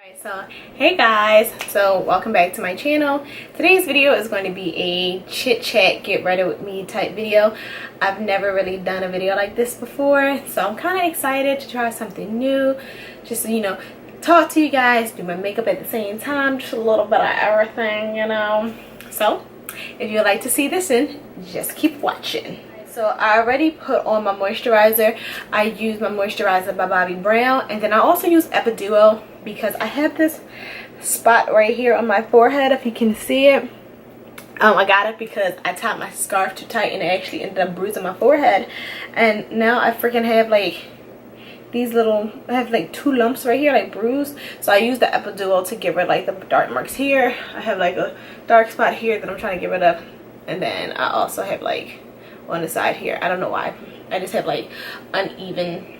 Alright, so hey guys, so welcome back to my channel. Today's video is going to be a chit chat get ready with me type video. I've never really done a video like this before, so I'm kind of excited to try something new, just talk to you guys, do my makeup at the same time, just a little bit of everything, so if you'd like to see this in, just keep watching. So I already put on my moisturizer. I use my moisturizer by Bobbi Brown, and then I also use Epiduo because I have this spot right here on my forehead, if you can see it. I got it because I tied my scarf too tight and it actually ended up bruising my forehead, and now I freaking have like these little, I have like 2 lumps right here, like bruised. So I use the Epiduo to get rid of like the dark marks here. I have like a dark spot here that I'm trying to get rid of, and then I also have like on the side here, I don't know why, I just have like uneven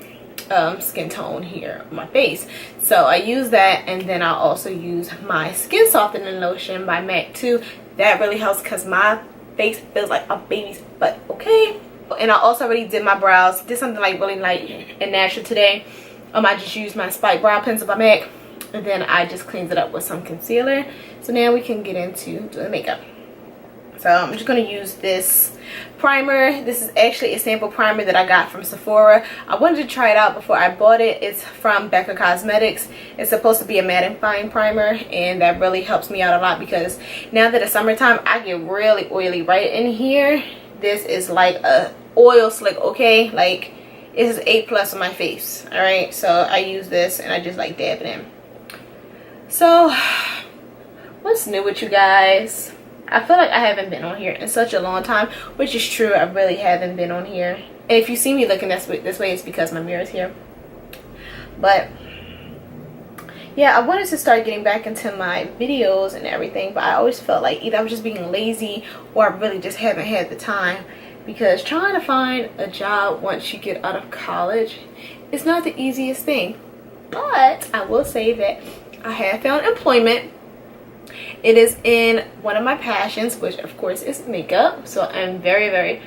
skin tone here on my face. So I use that, and then I also use my skin softening lotion by MAC too. That really helps because my face feels like a baby's butt, okay? And I also already did my brows, did something like really light and natural today. I just used my Spike Brow Pencil by MAC, and then I just cleaned it up with some concealer. So now we can get into doing makeup. So I'm just going to use this primer. This is actually a sample primer that I got from Sephora. I wanted to try it out before I bought it. It's from Becca Cosmetics. It's supposed to be a mattifying primer, and that really helps me out a lot because now that it's summertime, I get really oily right in here. This is like a oil slick, okay? Like, it is 8+ on my face, all right? So I use this and I just like dab it in. So what's new with you guys? I feel like I haven't been on here in such a long time, which is true. I really haven't been on here. And if you see me looking this way, it's because my mirror is here. But yeah, I wanted to start getting back into my videos and everything, but I always felt like either I was just being lazy or I really just haven't had the time, because trying to find a job once you get out of college is not the easiest thing. But I will say that I have found employment. It is in one of my passions, which of course is makeup, so I'm very, very,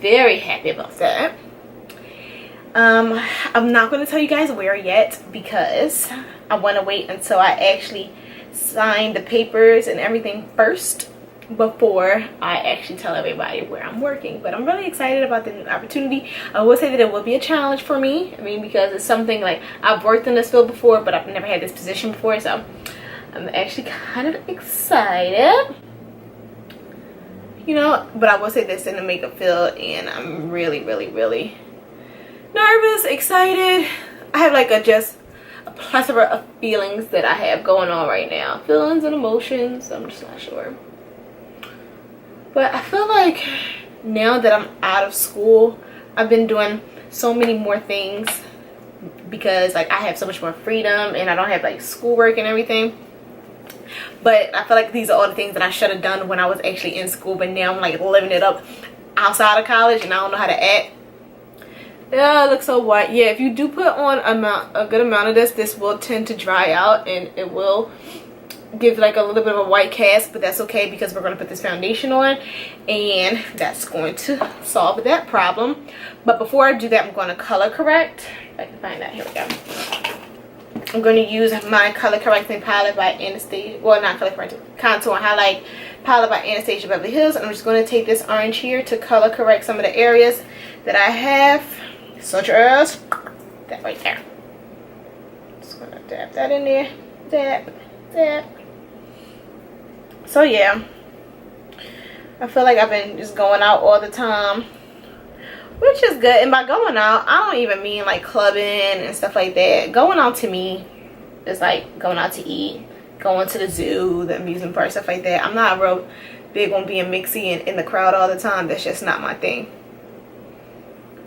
very happy about that. I'm not going to tell you guys where yet because I want to wait until I actually sign the papers and everything first before I actually tell everybody where I'm working. But I'm really excited about the new opportunity. I will say that it will be a challenge for me. I mean, because it's something like I've worked in this field before, but I've never had this position before, so I'm actually kind of excited, but I will say this, in the makeup field, and I'm really, really, really nervous, excited. I have like just a plethora of feelings that I have going on right now. Feelings and emotions, I'm just not sure. But I feel like now that I'm out of school, I've been doing so many more things because like I have so much more freedom and I don't have like schoolwork and everything. But I feel like these are all the things that I should have done when I was actually in school, but now I'm like living it up outside of college and I don't know how to act. Yeah, it looks so white. Yeah, if you do put on a good amount of this will tend to dry out and it will give like a little bit of a white cast, but that's okay because we're going to put this foundation on and that's going to solve that problem. But before I do that, I'm going to color correct. If I can find that, here we go. I'm going to use my color correcting palette by Anastasia, well, not color correcting, contour and highlight palette by Anastasia Beverly Hills, and I'm just going to take this orange here to color correct some of the areas that I have, such as that right there. Just going to dab that in there, dab, dab. So yeah, I feel like I've been just going out all the time, which is good. And by going out, I don't even mean like clubbing and stuff like that. Going out to me is like going out to eat, going to the zoo, the amusement park, stuff like that. I'm not real big on being mixy and in the crowd all the time. That's just not my thing.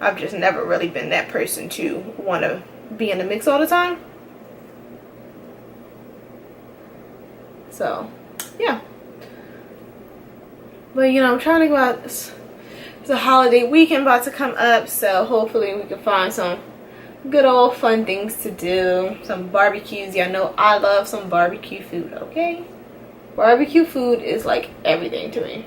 I've just never really been that person to want to be in the mix all the time. So yeah, but I'm trying to go out. It's a holiday weekend about to come up, so hopefully we can find some good old fun things to do, some barbecues. Y'all know I love some barbecue food, okay? Barbecue food is like everything to me.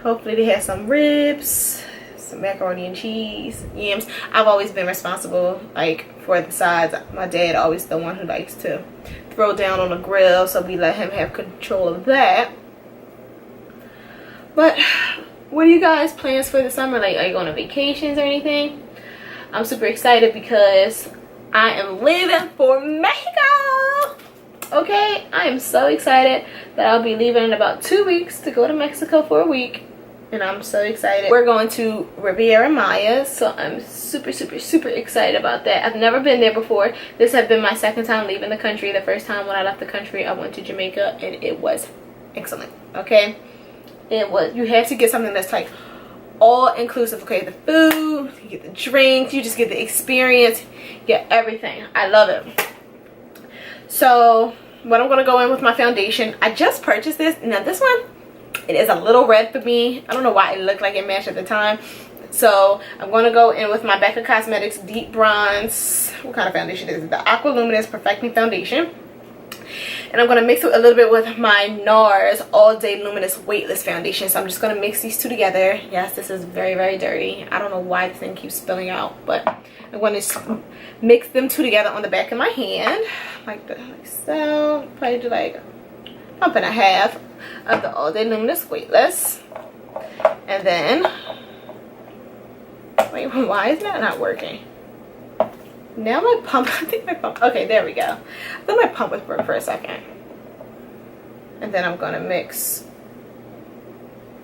Hopefully they have some ribs, some macaroni and cheese, yams. I've always been responsible like for the sides. My dad always the one who likes to throw down on the grill, so we let him have control of that. But what are you guys plans for the summer? Like, are you going on vacations or anything? I'm super excited because I am leaving for Mexico. Okay, I am so excited that I'll be leaving in about 2 weeks to go to Mexico for a week, and I'm so excited. We're going to Riviera Maya, so I'm super excited about that. I've never been there before. This has been my second time leaving the country. The first time when I left the country, I went to Jamaica, and it was excellent. Okay, it was. You have to get something that's like all inclusive. Okay, the food, you get the drinks, you just get the experience, you get everything. I love it. So what I'm going to go in with my foundation, I just purchased this. Now this one, it is a little red for me. I don't know why it looked like it matched at the time. So I'm going to go in with my Becca Cosmetics Deep Bronze. What kind of foundation is it? The Aqua Luminous Perfecting Foundation. And I'm going to mix it a little bit with my NARS All Day Luminous Weightless Foundation. So I'm just going to mix these two together. Yes, this is very dirty. I don't know why this thing keeps spilling out, but I'm going to mix them two together on the back of my hand. Like so. Probably do like a pump and a half of the All Day Luminous Weightless. And then, wait, why is that not working? Now my pump, I think my pump, okay, there we go. I thought my pump was broke for a second. And then I'm going to mix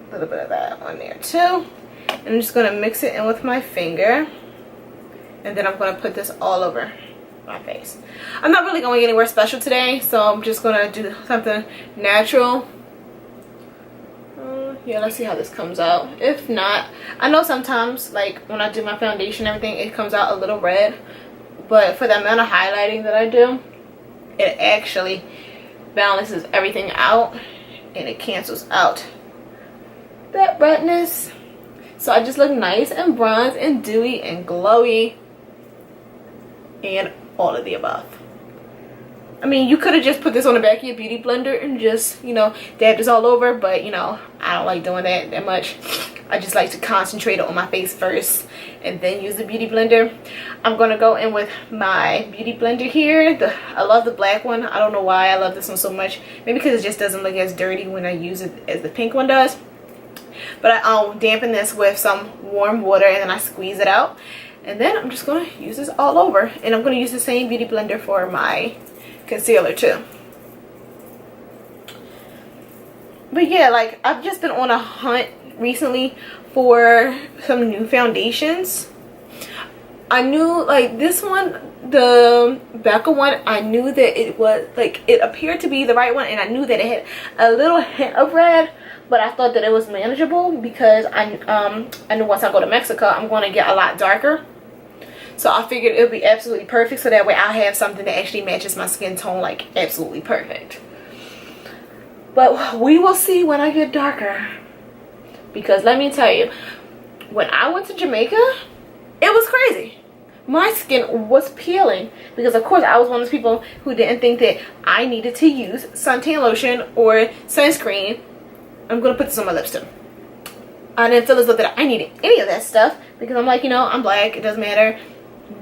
a little bit of that on there too. And I'm just going to mix it in with my finger. And then I'm going to put this all over my face. I'm not really going anywhere special today, so I'm just going to do something natural. Yeah, let's see how this comes out. If not, I know sometimes like when I do my foundation and everything, it comes out a little red. But for the amount of highlighting that I do, it actually balances everything out and it cancels out that redness. So I just look nice and bronze and dewy and glowy and all of the above. I mean, you could have just put this on the back of your beauty blender and just, you know, dab this all over, but you know, I don't like doing that much. I just like to concentrate on my face first and then use the beauty blender. I'm going to go in with my beauty blender here. I love the black one. I don't know why I love this one so much. Maybe because it just doesn't look as dirty when I use it as the pink one does. But I'll dampen this with some warm water and then I squeeze it out. And then I'm just going to use this all over. And I'm going to use the same beauty blender for my concealer too. But yeah, like I've just been on a hunt recently for some new foundations. I knew like this one, the Becca one, I knew that it was like, it appeared to be the right one, and I knew that it had a little hint of red, but I thought that it was manageable because I knew once I go to Mexico I'm going to get a lot darker. So I figured it would be absolutely perfect, so that way I'll have something that actually matches my skin tone like absolutely perfect. But we will see when I get darker. Because let me tell you, when I went to Jamaica, it was crazy. My skin was peeling. Because of course I was one of those people who didn't think that I needed to use suntan lotion or sunscreen. I'm going to put this on my lips too. I didn't feel as though that I needed any of that stuff. Because I'm like, you know, I'm black, it doesn't matter.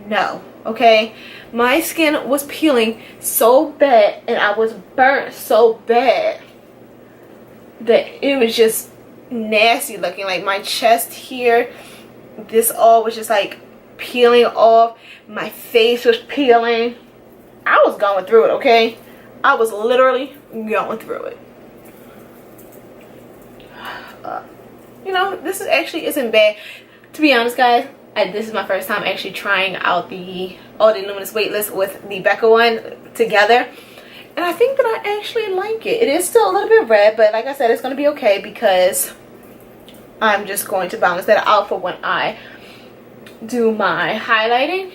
No, okay? My skin was peeling so bad and I was burnt so bad that it was just nasty looking. Like my chest here, this all was just like peeling off. My face was peeling. I was going through it, okay? I was literally going through it. You know, this is actually isn't bad. To be honest, guys, this is my first time actually trying out the All Day Luminous Weightless with the Becca one together. And I think that I actually like it. It is still a little bit red, but like I said, it's going to be okay because I'm just going to balance that out for when I do my highlighting.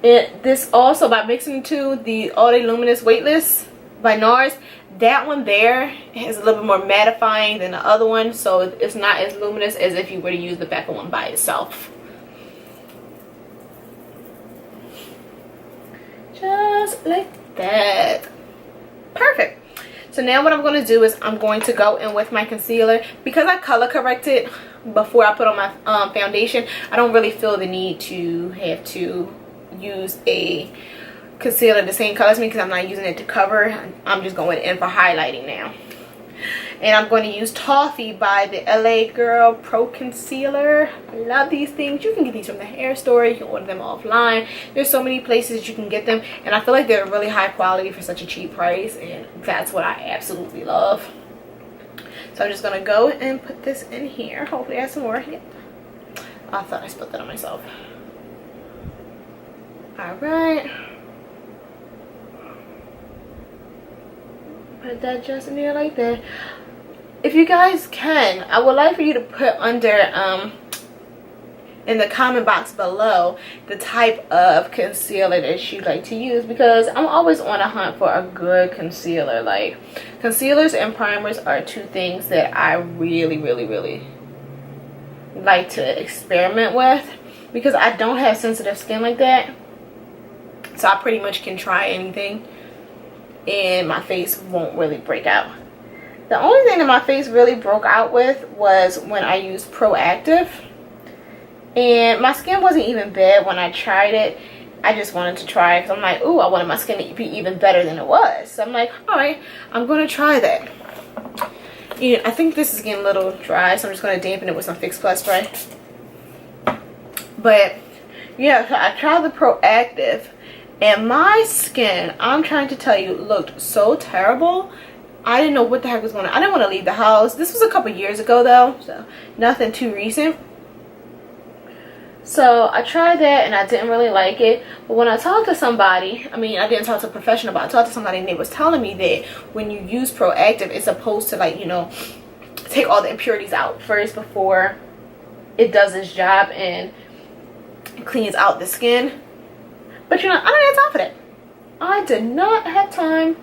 This also, by mixing to the All Day Luminous Weightless by NARS, that one there is a little bit more mattifying than the other one, so it's not as luminous as if you were to use the Becca one by itself. Just like that. Perfect. So now what I'm going to do is I'm going to go in with my concealer. Because I color corrected before I put on my foundation, I don't really feel the need to have to use a concealer the same color as me because I'm not using it to cover. I'm just going in for highlighting now. And I'm going to use Toffee by the LA Girl Pro Concealer. I love these things. You can get these from the hair store. You can order them offline. There's so many places you can get them. And I feel like they're really high quality for such a cheap price. And that's what I absolutely love. So I'm just going to go and put this in here. Hopefully I have some more. Yep. I thought I spilled that on myself. Alright. Put that just in there like that. If you guys can, I would like for you to put under in the comment box below the type of concealer that you like to use, because I'm always on a hunt for a good concealer. Like, concealers and primers are two things that I really like to experiment with, because I don't have sensitive skin like that, so I pretty much can try anything and my face won't really break out. The only thing that my face really broke out with was when I used Proactive, and my skin wasn't even bad when I tried it. I just wanted to try it because I'm like, ooh, I wanted my skin to be even better than it was. So I'm like, all right, I'm going to try that. Yeah, I think this is getting a little dry, so I'm just going to dampen it with some Fix Plus spray. But yeah, so I tried the Proactive, and my skin, I'm trying to tell you, looked so terrible. I didn't know what the heck was going on. I didn't want to leave the house. This was a couple years ago though, so nothing too recent. So I tried that and I didn't really like it. But when I talked to somebody, I mean, I didn't talk to a professional, but I talked to somebody and they was telling me that when you use Proactive, it's supposed to, like, you know, take all the impurities out first before it does its job and cleans out the skin. But you know, I don't have time for that. I did not have time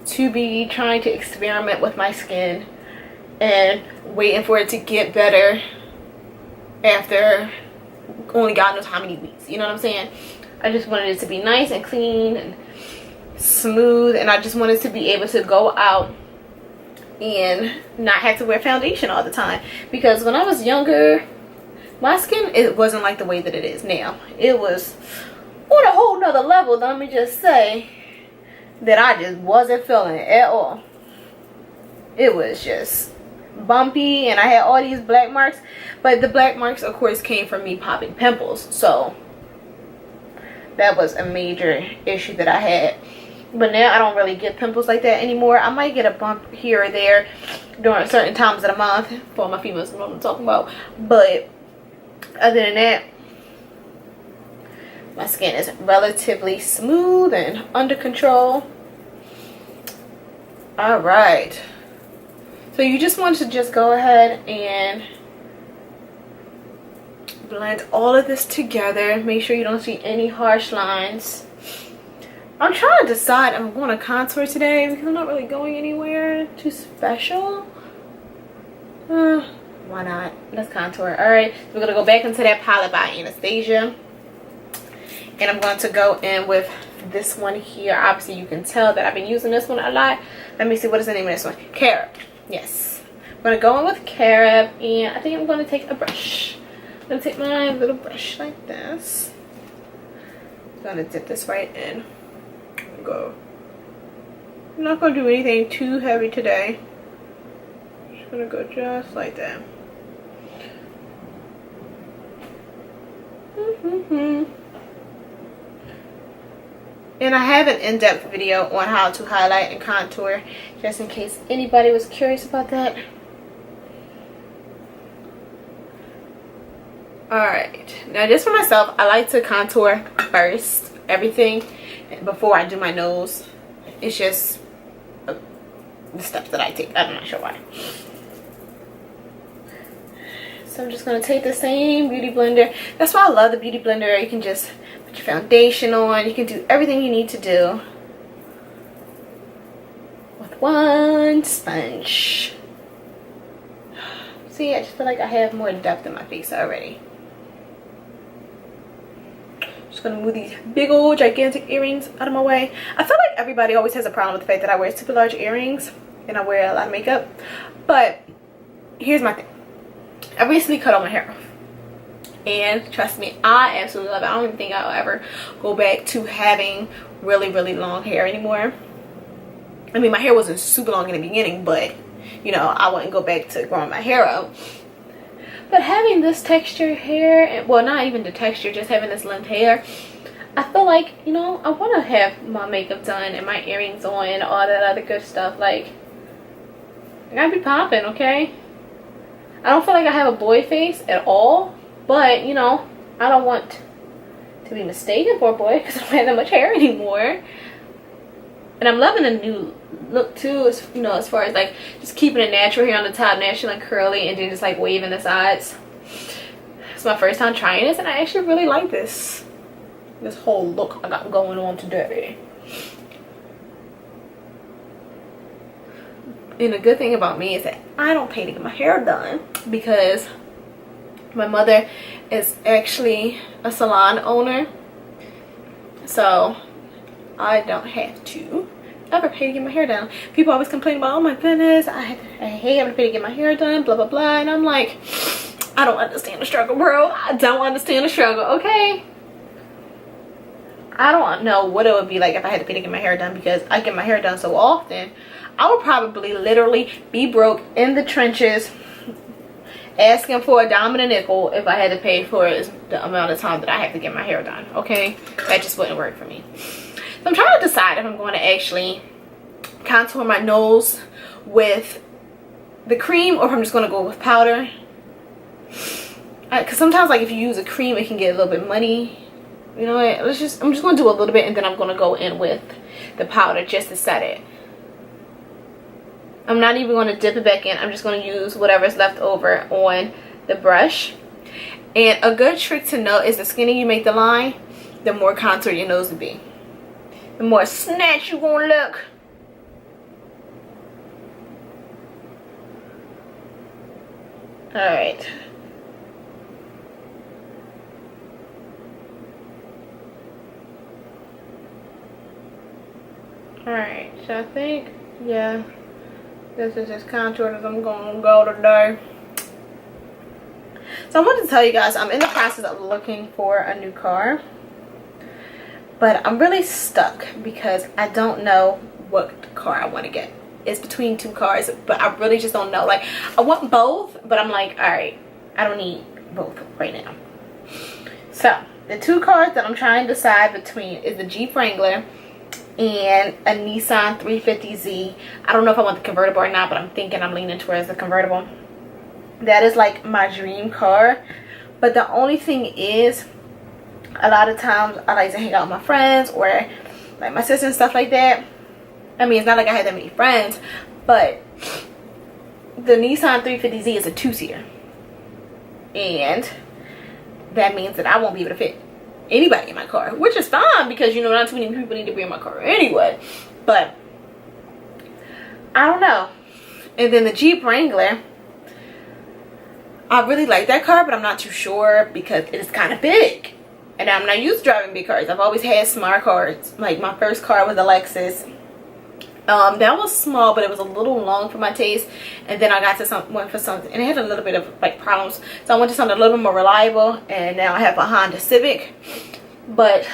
to be trying to experiment with my skin and waiting for it to get better after only God knows how many weeks. You know what I'm saying? I just wanted it to be nice and clean and smooth, and I just wanted to be able to go out and not have to wear foundation all the time. Because when I was younger, my skin, it wasn't like the way that it is now. It was on a whole nother level. Let me just say that I just wasn't feeling it at all. It was just bumpy, and I had all these black marks, but the black marks of course came from me popping pimples, so that was a major issue that I had. But now I don't really get pimples like that anymore. I might get a bump here or there during certain times of the month. For my females know what I'm talking about. But other than that, my skin is relatively smooth and under control. Alright. So you just want to just go ahead and blend all of this together. Make sure you don't see any harsh lines. I'm trying to decide if I'm going to contour today because I'm not really going anywhere too special. Why not? Let's contour. Alright, so we're going to go back into that palette by Anastasia. And I'm going to go in with this one here. Obviously, you can tell that I've been using this one a lot. Let me see, what is the name of this one? Carob. Yes. I'm going to go in with Carob, and I think I'm going to take a brush. I'm going to take my little brush like this. I'm going to dip this right in. Go. I'm not going to do anything too heavy today. I'm just going to go just like that. And I have an in-depth video on how to highlight and contour, just in case anybody was curious about that. Alright, now just for myself, I like to contour first, everything, before I do my nose. It's just the steps that I take. I'm not sure why. So I'm just going to take the same beauty blender. That's why I love the beauty blender. You can just put your foundation on. You can do everything you need to do with one sponge. See, I just feel like I have more depth in my face already. Just gonna move these big old gigantic earrings out of my way. I feel like everybody always has a problem with the fact that I wear super large earrings and I wear a lot of makeup. But here's my thing. I recently cut all my hair off. And trust me, I absolutely love it. I don't even think I'll ever go back to having really, really long hair anymore. I mean, my hair wasn't super long in the beginning, but you know, I wouldn't go back to growing my hair out. But having this textured hair, well, not even the texture, just having this length hair, I feel like, you know, I want to have my makeup done and my earrings on and all that other good stuff. Like, I gotta be popping, okay? I don't feel like I have a boy face at all, but, you know, I don't want to be mistaken for a boy because I don't have that much hair anymore. And I'm loving the new look too, as you know, as far as like just keeping it natural here on the top, natural and curly, and then just like waving the sides. It's my first time trying this, and I actually really like this whole look I got going on today. And the good thing about me is that I don't pay to get my hair done because my mother is actually a salon owner, so I don't have to ever pay to get my hair done. People always complain about, oh my goodness, I hate having to pay to get my hair done, blah blah blah, and I'm like, I don't understand the struggle, bro. I don't understand the struggle, okay? I don't know what it would be like if I had to pay to get my hair done, because I get my hair done so often. I would probably literally be broke in the trenches asking for a dime and a nickel if I had to pay for the amount of time that I have to get my hair done, okay? That just wouldn't work for me. So I'm trying to decide if I'm going to actually contour my nose with the cream or if I'm just going to go with powder. Because sometimes, like, if you use a cream, it can get a little bit muddy. You know what? I'm just going to do a little bit, and then I'm going to go in with the powder just to set it. I'm not even going to dip it back in. I'm just going to use whatever's left over on the brush. And a good trick to know is the skinnier you make the line, the more contour your nose will be. The more snatch you gonna look. Alright. Alright, so I think, yeah, this is as contoured as I'm gonna go today. So I wanted to tell you guys, I'm in the process of looking for a new car. But I'm really stuck because I don't know what car I want to get. It's between two cars, but I really just don't know. Like, I want both, but I'm like, alright, I don't need both right now. So, the two cars that I'm trying to decide between is the Jeep Wrangler and a Nissan 350Z. I don't know if I want the convertible or not, but I'm thinking I'm leaning towards the convertible. That is like my dream car. But the only thing is, a lot of times I like to hang out with my friends or like my sister and stuff like that. I mean, it's not like I had that many friends, but the Nissan 350Z is a 2-seater, and that means that I won't be able to fit anybody in my car, which is fine because, you know, not too many people need to be in my car anyway. But I don't know. And then the Jeep Wrangler, I really like that car, but I'm not too sure because it is kind of big. And I'm not used to driving big cars. I've always had smart cars. Like, my first car was a Lexus. That was small, but it was a little long for my taste. And then I got to went for something, and it had a little bit of like problems. So I went to something a little bit more reliable, and now I have a Honda Civic. But,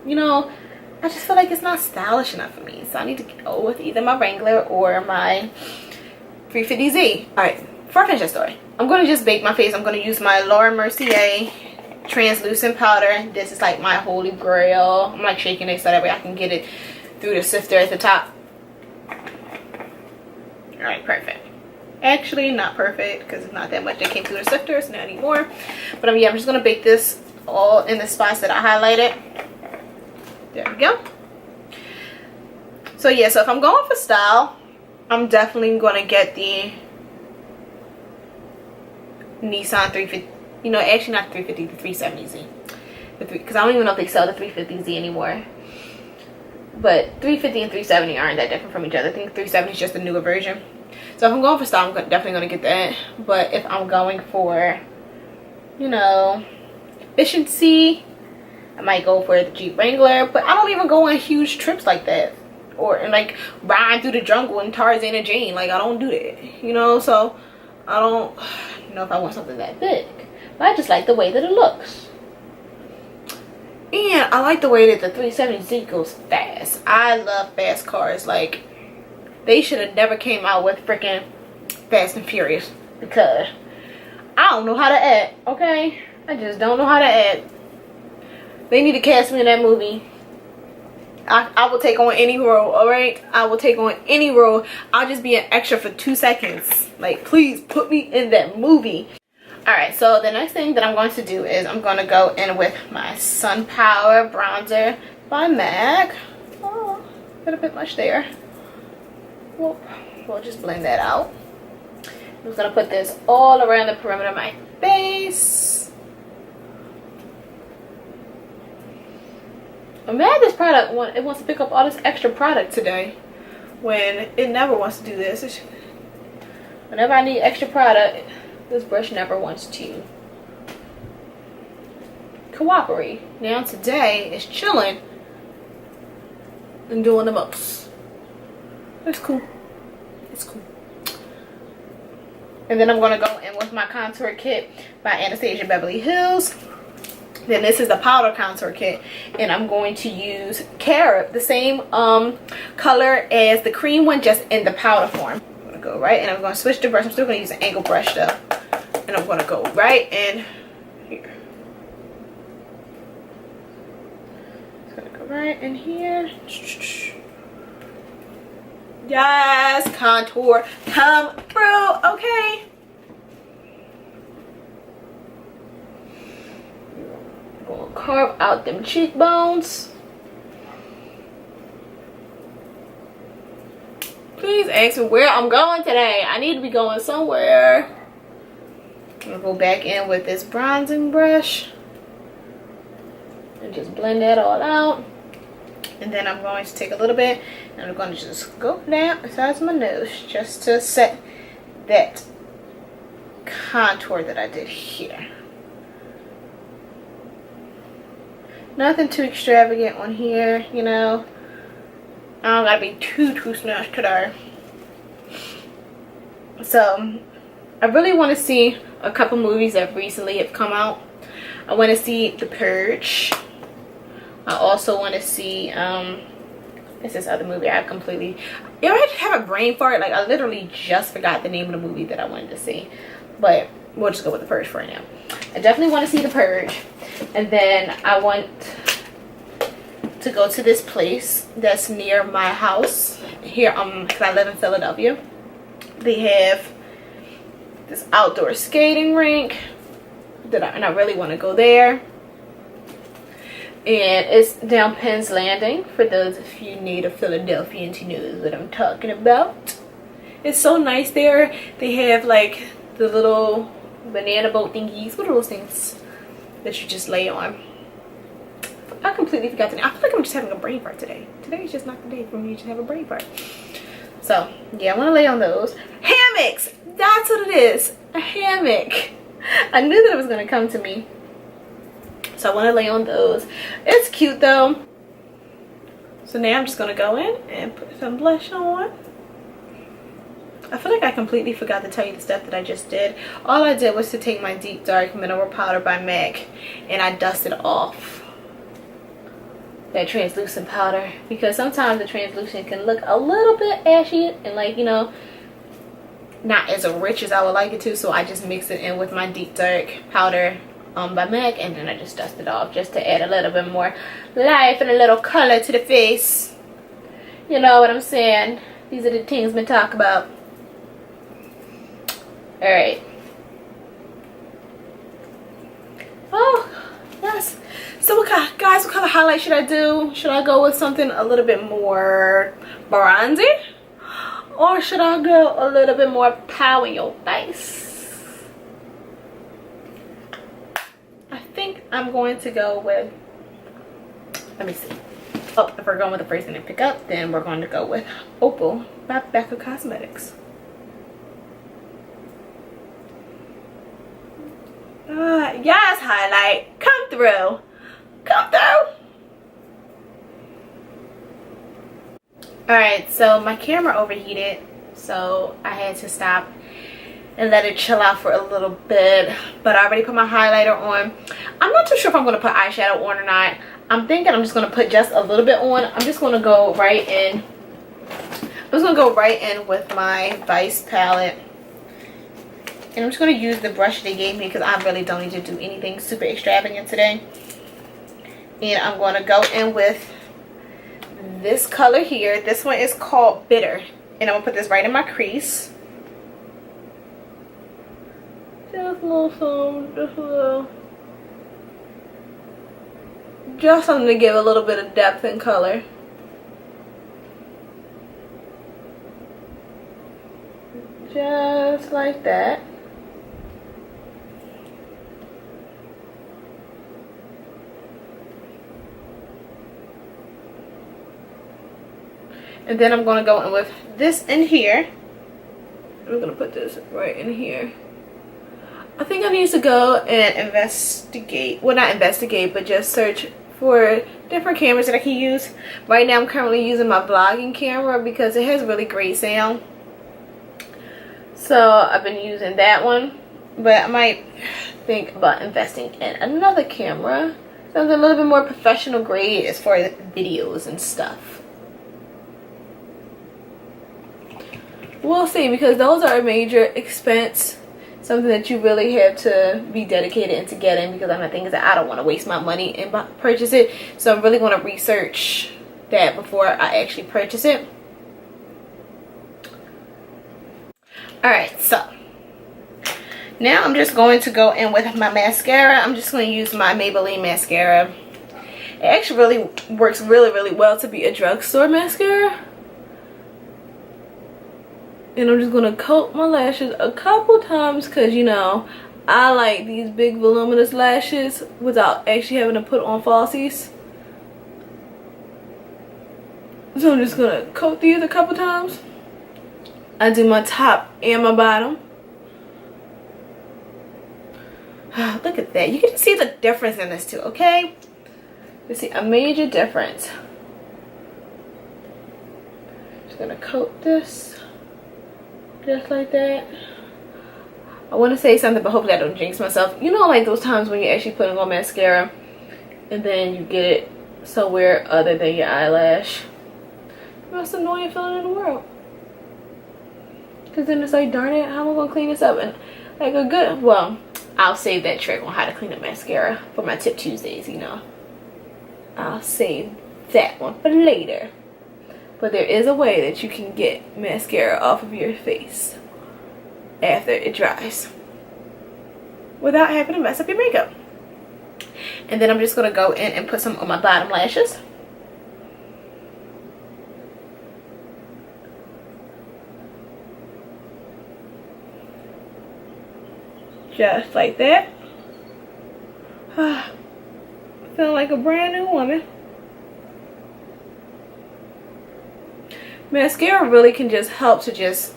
you know, I just feel like it's not stylish enough for me. So I need to go with either my Wrangler or my 350Z. Alright, before I finish that story, I'm going to just bake my face. I'm going to use my Laura Mercier translucent powder. This is like my holy grail. I'm like shaking it so that way I can get it through the sifter at the top. Alright, perfect. Actually, not perfect because it's not that much that came through the sifter. It's not anymore. But yeah, I'm just going to bake this all in the spots that I highlighted. There we go. So yeah, so if I'm going for style, I'm definitely going to get the Nissan 350. You know, actually not the 350, the 370Z. Because I don't even know if they sell the 350Z anymore. But 350 and 370 aren't that different from each other. I think 370 is just a newer version. So if I'm going for style, I'm definitely going to get that. But if I'm going for, you know, efficiency, I might go for the Jeep Wrangler, but I don't even go on huge trips like that. Or and like ride through the jungle in Tarzan and Jane. Like I don't do that, you know. So I don't know if I want something that big, but I just like the way that it looks. And I like the way that the 370Z goes fast. I love fast cars. Like, they should have never came out with freaking Fast and Furious, because I don't know how to act, okay? I just don't know how to act. They need to cast me in that movie. I will take on any role, alright? I will take on any role. I'll just be an extra for 2 seconds. Like, please put me in that movie. Alright, so the next thing that I'm going to do is I'm going to go in with my Sun Power Bronzer by MAC. Oh, got a bit much there. We'll just blend that out. I'm just going to put this all around the perimeter of my face. I'm mad this product, it wants to pick up all this extra product today, when it never wants to do this. Whenever I need extra product, this brush never wants to cooperate. Now today it's chilling and doing the most. It's cool. It's cool. And then I'm going to go in with my contour kit by Anastasia Beverly Hills. Then this is the powder contour kit, and I'm going to use Carob, the same color as the cream one, just in the powder form. I'm going to go right, and I'm going to switch the brush. I'm still going to use an angle brush though, and I'm going to go right in here. It's going to go right in here. Yes, contour come through, okay? Gonna carve out them cheekbones. Please ask me where I'm going today. I need to be going somewhere. I'm gonna go back in with this bronzing brush and just blend that all out. And then I'm going to take a little bit and I'm going to just go down the sides of my nose just to set that contour that I did here. Nothing too extravagant on here, you know. I don't gotta be too snatched today. So I really want to see a couple movies that recently have come out. I want to see The Purge. I also want to see it's this other movie I completely, you know, I have a brain fart. Like I literally just forgot the name of the movie that I wanted to see, but we'll just go with The Purge for right now. I definitely want to see The Purge. And then I want to go to this place that's near my house here, because I live in Philadelphia. They have this outdoor skating rink and I really want to go there. And it's down Penn's Landing, for those of you native Philadelphians who knows what I'm talking about. It's so nice there. They have like the little banana boat thingies. What are those things that you just lay on? I completely forgot the name. I feel like I'm just having a brain fart today. Today is just not the day for me to have a brain fart. So yeah, I want to lay on those hammocks. That's what it is, a hammock. I knew that it was going to come to me, so I want to lay on those. It's cute though. So now I'm just going to go in and put some blush on. I feel like I completely forgot to tell you the stuff that I just did. All I did was to take my Deep Dark Mineral Powder by MAC and I dusted off that translucent powder, because sometimes the translucent can look a little bit ashy and, like, you know, not as rich as I would like it to. So I just mix it in with my Deep Dark powder by MAC, and then I just dust it off just to add a little bit more life and a little color to the face. You know what I'm saying? These are the things we talk about. Alright. Oh, yes. So what kind, guys, what kind of highlight should I do? Should I go with something a little bit more bronzy? Or should I go a little bit more power in your face? I think I'm going to go with, let me see. Oh, if we're going with the first thing to pick up, then we're going to go with Opal by Becca Cosmetics. Yes, highlight, come through, come through. Alright, so my camera overheated, so I had to stop and let it chill out for a little bit. But I already put my highlighter on. I'm not too sure if I'm going to put eyeshadow on or not. I'm thinking I'm just going to put just a little bit on. I'm just going to go right in. I'm just going to go right in with my Vice palette. And I'm just going to use the brush they gave me because I really don't need to do anything super extravagant today. And I'm going to go in with this color here. This one is called Bitter. And I'm going to put this right in my crease. Just a little something, just a little. Just something to give a little bit of depth and color. Just like that. And then I'm going to go in with this in here. I'm going to put this right in here. I think I need to go and investigate. Well, not investigate, but just search for different cameras that I can use. Right now I'm currently using my vlogging camera because it has really great sound. So I've been using that one. But I might think about investing in another camera. Something a little bit more professional grade as far as videos and stuff. We'll see, because those are a major expense. Something that you really have to be dedicated into getting, because I'm thinking that I don't want to waste my money and purchase it. So I'm really going to research that before I actually purchase it. Alright, so now I'm just going to go in with my mascara. I'm just going to use my Maybelline mascara. It actually really works really well to be a drugstore mascara. And I'm just going to coat my lashes a couple times because, you know, I like these big voluminous lashes without actually having to put on falsies. So I'm just going to coat these a couple times. I do my top and my bottom. Look at that. You can see the difference in this too, okay? You see a major difference. Just going to coat this. Just like that. I want to say something, but hopefully I don't jinx myself. You know, like those times when you're actually putting on mascara and then you get it somewhere other than your eyelash. The most annoying feeling in the world. Because then it's like, darn it, how am I going to clean this up? And like a good, well, I'll save that trick on how to clean up mascara for my Tip Tuesdays, you know. I'll save that one for later. But there is a way that you can get mascara off of your face after it dries without having to mess up your makeup. And then I'm just going to go in and put some on my bottom lashes. Just like that. Feeling like a brand new woman. Mascara really can just help to just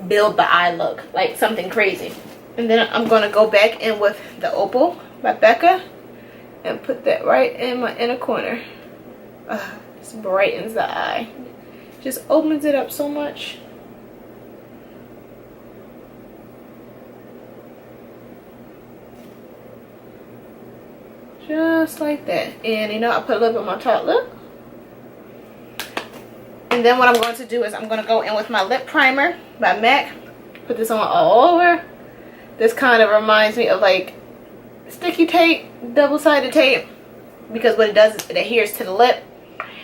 build the eye look like something crazy. And then I'm going to go back in with the Opal by Becca and put that right in my inner corner. This brightens the eye. Just opens it up so much. Just like that. And you know, I put a little bit on my top lip. And then what I'm going to do is I'm going to go in with my lip primer by MAC. Put this on all over. This kind of reminds me of like sticky tape, double-sided tape. Because what it does is it adheres to the lip.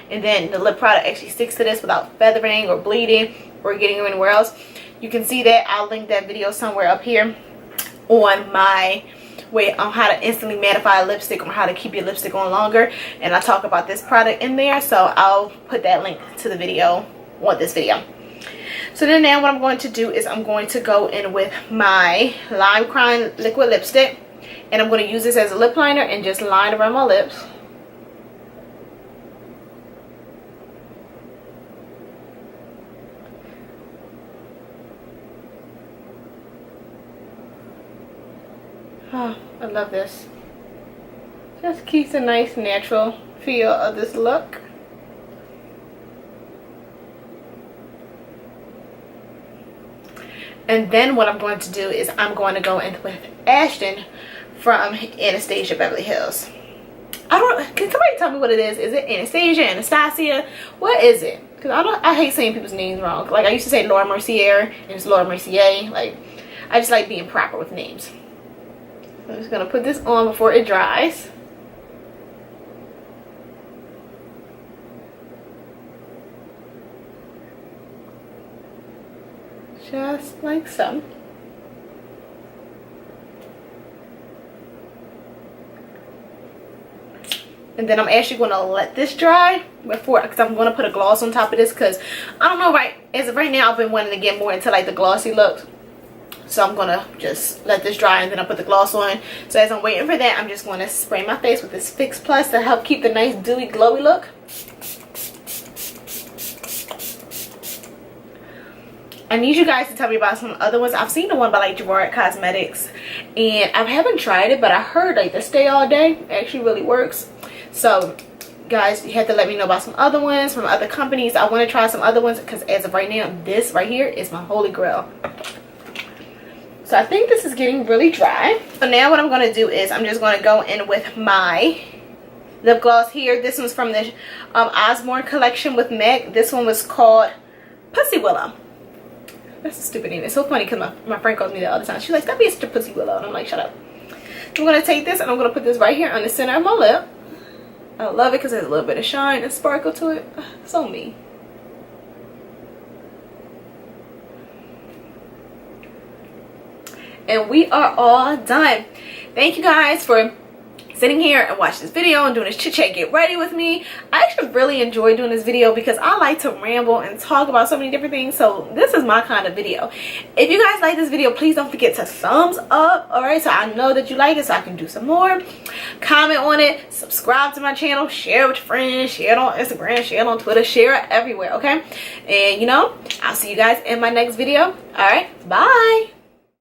And then the lip product actually sticks to this without feathering or bleeding or getting anywhere else. You can see that. I'll link that video somewhere up here on my way on how to instantly mattify a lipstick, or how to keep your lipstick on longer, and I talk about this product in there, so I'll put that link to the video on this video. So then now what I'm going to do is I'm going to go in with my Lime Crime liquid lipstick, and I'm going to use this as a lip liner and just line around my lips. Oh, I love this. Just keeps a nice natural feel of this look. And then what I'm going to do is I'm going to go in with Ashton from Anastasia Beverly Hills. Can somebody tell me what it is? Is it Anastasia, Anastasia? What is it? Because I hate saying people's names wrong. Like I used to say Laura Mercier and it's Laura Mercier. Like I just like being proper with names. So I'm just going to put this on before it dries. Just like so. And then I'm actually going to let this dry before, because I'm going to put a gloss on top of this, because I don't know, as of right now I've been wanting to get more into like the glossy look. So I'm going to just let this dry and then I'll put the gloss on. So as I'm waiting for that, I'm just going to spray my face with this Fix Plus to help keep the nice dewy glowy look. I need you guys to tell me about some other ones. I've seen the one by like Gerard Cosmetics and I haven't tried it, but I heard like the Stay All Day actually really works. So guys, you have to let me know about some other ones from other companies. I want to try some other ones because as of right now, this right here is my holy grail. So I think this is getting really dry. So now what I'm going to do is I'm just going to go in with my lip gloss here. This one's from the Osborne collection with Meg. This one was called Pussy Willow. That's a stupid name. It's so funny because my friend calls me that all the time. She's like, stop being such a pussy willow. And I'm like, shut up. I'm going to take this and I'm going to put this right here on the center of my lip. I love it because there's a little bit of shine and sparkle to it. So me. And we are all done. Thank you guys for sitting here and watching this video and doing this chit chat get ready with me. I actually really enjoy doing this video because I like to ramble and talk about so many different things. So this is my kind of video. If you guys like this video, please don't forget to thumbs up. Alright, so I know that you like it so I can do some more. Comment on it, subscribe to my channel, share it with your friends, share it on Instagram, share it on Twitter, share it everywhere, okay? And you know, I'll see you guys in my next video. Alright, bye.